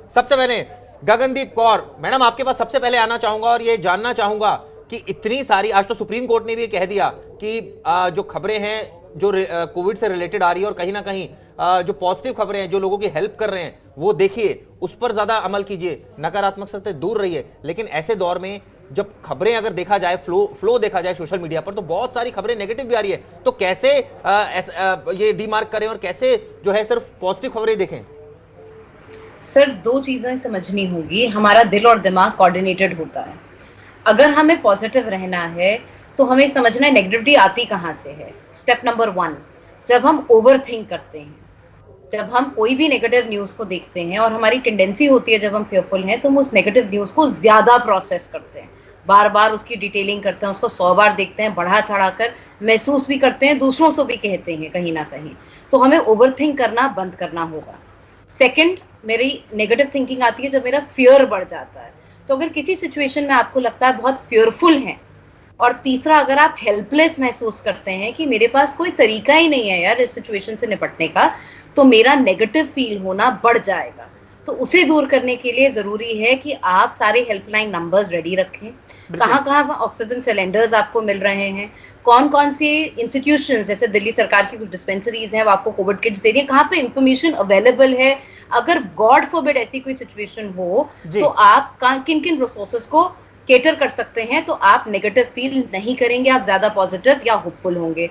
सबसे पहले गगनदीप कौर मैडम, आपके पास सबसे पहले आना चाहूंगा और ये जानना चाहूंगा कि इतनी सारी, आज तो सुप्रीम कोर्ट ने भी कह दिया कि जो खबरें हैं जो कोविड से रिलेटेड आ रही है और कहीं ना कहीं जो पॉजिटिव खबरें हैं जो लोगों की हेल्प कर रहे हैं वो देखिए, उस पर ज्यादा अमल कीजिए, नकारात्मक से दूर रहिए। लेकिन ऐसे दौर में जब खबरें अगर देखा जाए, फ्लो देखा जाए सोशल मीडिया पर, तो बहुत सारी खबरें नेगेटिव भी आ रही है, तो कैसे ये डीमार्क करें और कैसे जो है सिर्फ पॉजिटिव खबरें देखें? सर, दो चीजें समझनी होगी। हमारा दिल और दिमाग कोऑर्डिनेटेड होता है। अगर हमें पॉजिटिव रहना है तो हमें समझना है नेगेटिविटी आती कहाँ से है। स्टेप नंबर 1, जब हम ओवर थिंक करते हैं, जब हम कोई भी नेगेटिव न्यूज को देखते हैं, और हमारी टेंडेंसी होती है जब हम फेयरफुल हैं तो हम उस नेगेटिव न्यूज को ज्यादा प्रोसेस करते हैं, बार बार उसकी डिटेलिंग करते हैं, उसको 100 बार देखते हैं, बढ़ा चढ़ा कर महसूस भी करते हैं, दूसरों से भी कहते हैं कहीं ना कहीं। तो हमें ओवर थिंक करना बंद करना होगा। सेकंड, मेरी नेगेटिव थिंकिंग आती है जब मेरा फियर बढ़ जाता है। तो अगर किसी सिचुएशन में आपको लगता है बहुत फियरफुल है, और तीसरा, अगर आप हेल्पलेस महसूस करते हैं कि मेरे पास कोई तरीका ही नहीं है यार इस सिचुएशन से निपटने का, तो मेरा नेगेटिव फील होना बढ़ जाएगा। तो उसे दूर करने के लिए जरूरी है कि आप सारे हेल्पलाइन नंबर्स रेडी रखें। कहाँ कहाँ ऑक्सीजन सिलेंडर्स आपको मिल रहे हैं, कौन कौन से इंस्टीट्यूशंस, जैसे दिल्ली सरकार की कुछ डिस्पेंसरीज हैं वो आपको कोविड किट्स दे रही है, कहाँ पे इंफॉर्मेशन अवेलेबल है। अगर गॉड फॉरबिड ऐसी कोई सिचुएशन हो तो आप किन किन रिसोर्सेज को केटर कर सकते हैं, तो आप नेगेटिव फील नहीं करेंगे, आप ज्यादा पॉजिटिव या होपफुल होंगे।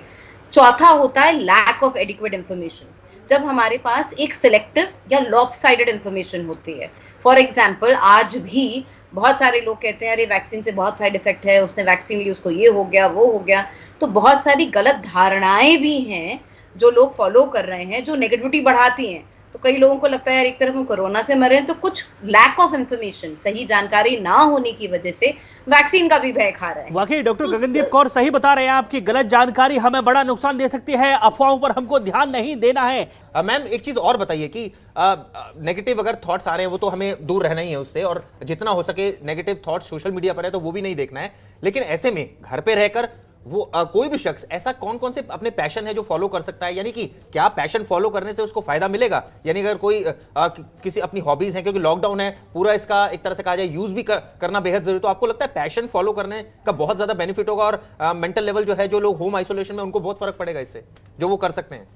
चौथा होता है लैक ऑफ एडिक्वेट इंफॉर्मेशन। जब हमारे पास एक सिलेक्टिव या लॉपसाइडेड इंफॉर्मेशन होती है। फॉर एग्जांपल, आज भी बहुत सारे लोग कहते हैं अरे वैक्सीन से बहुत साइड इफेक्ट है, उसने वैक्सीन ली उसको ये हो गया वो हो गया। तो बहुत सारी गलत धारणाएं भी हैं जो लोग फॉलो कर रहे हैं, जो नेगेटिविटी बढ़ाती हैं। तो कई लोगों को लगता है यार एक तरफ हम कोरोना से मर रहे हैं, तो कुछ लैक ऑफ इंफॉर्मेशन, सही जानकारी ना होने की वजह से वैक्सीन का भी भय खा रहे हैं। वाकई डॉक्टर गगनदीप कौर सही बता रहे हैं, आपकी गलत जानकारी हमें बड़ा नुकसान दे सकती है, अफवाहों पर हमको ध्यान नहीं देना है। मैम एक चीज और बताइए कि नेगेटिव अगर थॉट्स आ रहे हैं वो तो हमें दूर रहना ही है उससे, और जितना हो सके नेगेटिव थॉट्स सोशल मीडिया पर है तो वो भी नहीं देखना है। लेकिन ऐसे में घर पे रहकर वो कोई भी शख्स ऐसा कौन कौन से अपने पैशन है जो फॉलो कर सकता है, यानी कि क्या पैशन फॉलो करने से उसको फायदा मिलेगा? यानी अगर कोई किसी अपनी हॉबीज है, क्योंकि लॉकडाउन है पूरा, इसका एक तरह से कहा जाए यूज भी करना बेहद जरूरी, तो आपको लगता है पैशन फॉलो करने का बहुत ज्यादा बेनिफिट होगा और मेंटल लेवल जो है, जो लोग होम आइसोलेशन में उनको बहुत फर्क पड़ेगा इससे, जो वो कर सकते हैं?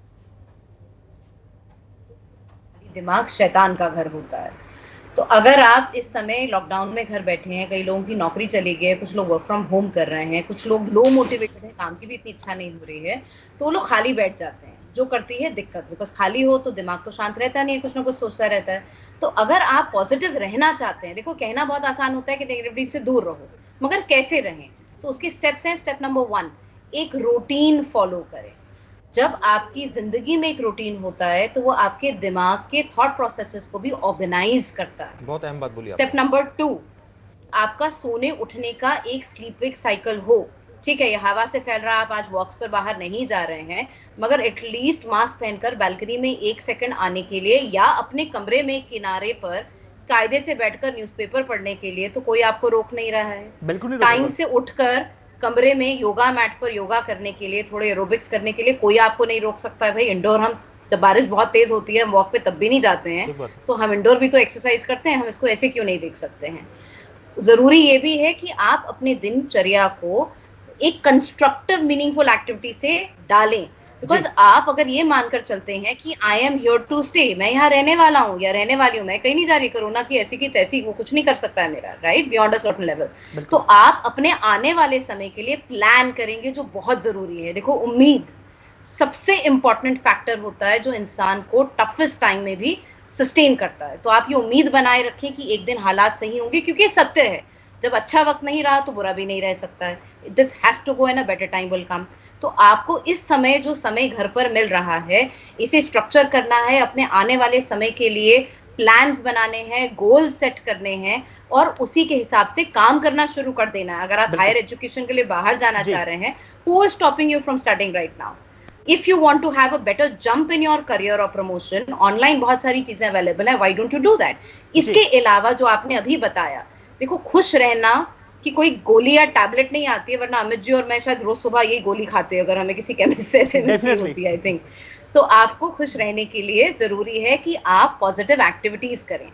दिमाग शैतान का घर होता है। तो अगर आप इस समय लॉकडाउन में घर बैठे हैं, कई लोगों की नौकरी चली गई है, कुछ लोग वर्क फ्रॉम होम कर रहे हैं, कुछ लोग लो मोटिवेटेड हैं, काम की भी इतनी इच्छा नहीं हो रही है, तो वो लोग खाली बैठ जाते हैं, जो करती है दिक्कत। बिकॉज खाली हो तो दिमाग तो शांत रहता नहीं है, कुछ ना कुछ सोचता रहता है। तो अगर आप पॉजिटिव रहना चाहते हैं, देखो कहना बहुत आसान होता है कि नेगेटिविटी से दूर रहो, मगर कैसे रहें? तो उसके स्टेप्स हैं। स्टेप नंबर 1, एक रूटीन फॉलो करें। जब आपकी जिंदगी में एक रूटीन होता है तो वो आपके दिमाग के थॉट प्रोसेसेस को भी ऑर्गेनाइज करता है। बहुत अहम बात बोली। स्टेप नंबर 2, आपका सोने उठने का एक स्लीप वेक साइकिल हो। ठीक है, ये हवा से फैल रहा है, आप आज वॉक्स पर बाहर नहीं जा रहे हैं, मगर एटलीस्ट मास्क पहनकर बालकनी में 1 सेकंड आने के लिए, या अपने कमरे में किनारे पर कायदे से बैठकर न्यूज़पेपर पढ़ने के लिए, तो कोई आपको रोक नहीं रहा है। बिल्कुल टाइम से उठकर कमरे में योगा मैट पर योगा करने के लिए, थोड़े एरोबिक्स करने के लिए कोई आपको नहीं रोक सकता है। भाई इंडोर, हम जब बारिश बहुत तेज होती है हम वॉक पे तब भी नहीं जाते हैं, तो हम इंडोर भी तो एक्सरसाइज करते हैं, हम इसको ऐसे क्यों नहीं देख सकते हैं? जरूरी ये भी है कि आप अपने दिनचर्या को एक कंस्ट्रक्टिव मीनिंगफुल एक्टिविटी से डालें। बिकॉज आप अगर ये मानकर चलते हैं कि I am here to stay, मैं यहाँ रहने वाला हूँ या रहने वाली हूँ, मैं कहीं नहीं जा रही, कोरोना की ऐसी की तैसी वो कुछ नहीं कर सकता है मेरा, right, beyond a certain level, तो आप अपने आने वाले समय के लिए प्लान करेंगे, जो बहुत जरूरी है। देखो, उम्मीद सबसे इंपॉर्टेंट फैक्टर होता है जो इंसान को टफेस्ट टाइम में भी सस्टेन करता है। तो आप ये उम्मीद बनाए रखें कि एक दिन हालात सही होंगे, क्योंकि सत्य है, जब अच्छा वक्त नहीं रहा तो बुरा भी नहीं रह सकता है। This has to go and a better time will come. तो आपको इस समय, जो समय घर पर मिल रहा है, इसे स्ट्रक्चर करना है, अपने आने वाले समय के लिए प्लान्स बनाने हैं, गोल सेट करने हैं, और उसी के हिसाब से काम करना शुरू कर देना है। अगर आप हायर एजुकेशन के लिए बाहर जाना चाह रहे हैं, who is stopping you from starting right now? If you want to have a better jump in your career or promotion, online बहुत सारी चीजें अवेलेबल है, why don't you do that? इसके अलावा जो आपने अभी बताया, देखो, खुश रहना कि कोई गोली या टैबलेट नहीं आती है, वरना अमित जी और मैं शायद रोज सुबह यही गोली खाते हैं अगर हमें किसी केमिस्ट से ऐसे होती है, आई थिंक। तो आपको खुश रहने के लिए जरूरी है कि आप पॉजिटिव एक्टिविटीज करें।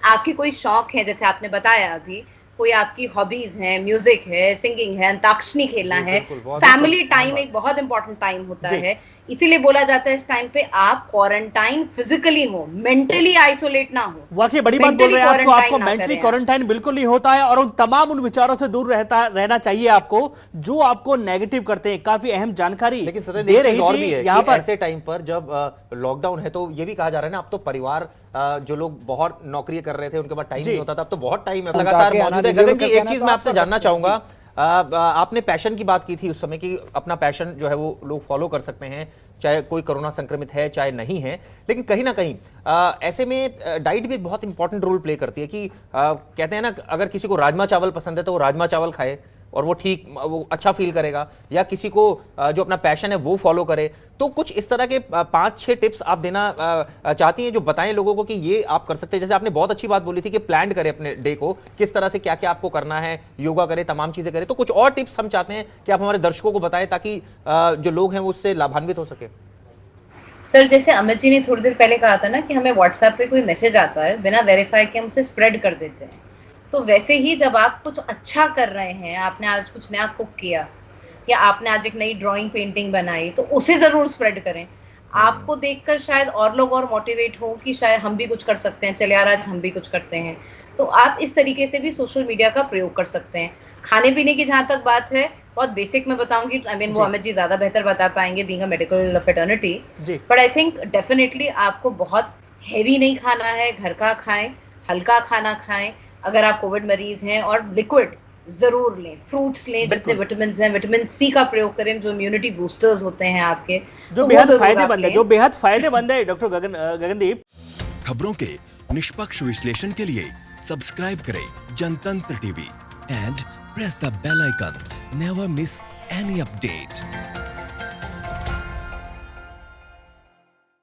आपकी कोई शौक है, जैसे आपने बताया अभी, कोई आपकी हॉबीज हैं, म्यूजिक है, सिंगिंग है, अंताक्षरी खेलना है, फैमिली टाइम एक बहुत इंपॉर्टेंट टाइम होता है। इसीलिए बोला जाता है इस टाइम पे आप क्वारंटाइन फिजिकली हो, मेंटली आइसोलेट ना हो। वाकई बड़ी बात बोल रहे हैं आपको मेंटली क्वारंटाइन बिल्कुल नहीं होता है, और उन तमाम उन विचारों से दूर रहना चाहिए आपको जो आपको नेगेटिव करते हैं। काफी अहम जानकारी लेकिन सर दे रही और थी भी है यहाँ पर। ऐसे टाइम पर जब लॉकडाउन है तो ये भी कहा जा रहा है ना, अब तो परिवार जो लोग बहुत नौकरी कर रहे थे उनके पास टाइम नहीं होता था, अब तो बहुत टाइम है, लगातार मौजूद है। गगन जी, एक चीज मैं आपसे जानना चाहूंगा, आपने पैशन की बात की थी उस समय कि अपना पैशन जो है वो लोग फॉलो कर सकते हैं, चाहे कोई कोरोना संक्रमित है चाहे नहीं है, लेकिन कहीं ना कहीं ऐसे में डाइट भी एक बहुत इंपॉर्टेंट रोल प्ले करती है कि कहते हैं ना, अगर किसी को राजमा चावल पसंद है तो वो राजमा चावल खाए और वो अच्छा फील करेगा, या किसी को जो अपना पैशन है वो फॉलो करे। तो कुछ इस तरह के 5-6 टिप्स आप देना चाहती हैं जो बताएं लोगों को कि ये आप कर सकते हैं। जैसे आपने बहुत अच्छी बात बोली थी कि प्लान करें अपने डे को, किस तरह से क्या क्या आपको करना है, योगा करें, तमाम चीजें करें। तो कुछ और टिप्स हम चाहते हैं कि आप हमारे दर्शकों को बताएं ताकि जो लोग हैं वो उससे लाभान्वित हो सके। सर, जैसे अमित जी ने थोड़ी देर पहले कहा था ना कि हमें व्हाट्सएप पे कोई मैसेज आता है, बिना वेरीफाई के हम उसे स्प्रेड कर देते हैं। तो वैसे ही जब आप कुछ अच्छा कर रहे हैं, आपने आज कुछ नया कुक किया या आपने आज एक नई ड्राइंग पेंटिंग बनाई, तो उसे जरूर स्प्रेड करें। आपको देखकर शायद और लोग और मोटिवेट हो कि शायद हम भी कुछ कर सकते हैं, चले यार आज हम भी कुछ करते हैं। तो आप इस तरीके से भी सोशल मीडिया का प्रयोग कर सकते हैं। खाने पीने की जहां तक बात है, बहुत बेसिक मैं बताऊंगी, वो अमित जी ज्यादा बेहतर बता पाएंगे being a medical fraternity, but I think definitely आपको बहुत हैवी नहीं खाना है, घर का खाएं, हल्का खाना खाएं। अगर आप कोविड मरीज हैं, और लिक्विड जरूर लें, फ्रूट्स लें, जितने विटामिन हैं, विटामिन सी का प्रयोग करें, जो इम्यूनिटी बूस्टर्स होते हैं आपके, जो बेहद फायदेमंद है। डॉक्टर गगनदीप, खबरों के निष्पक्ष विश्लेषण के लिए सब्सक्राइब करें Janatantra TV and press the bell icon. Never miss any update.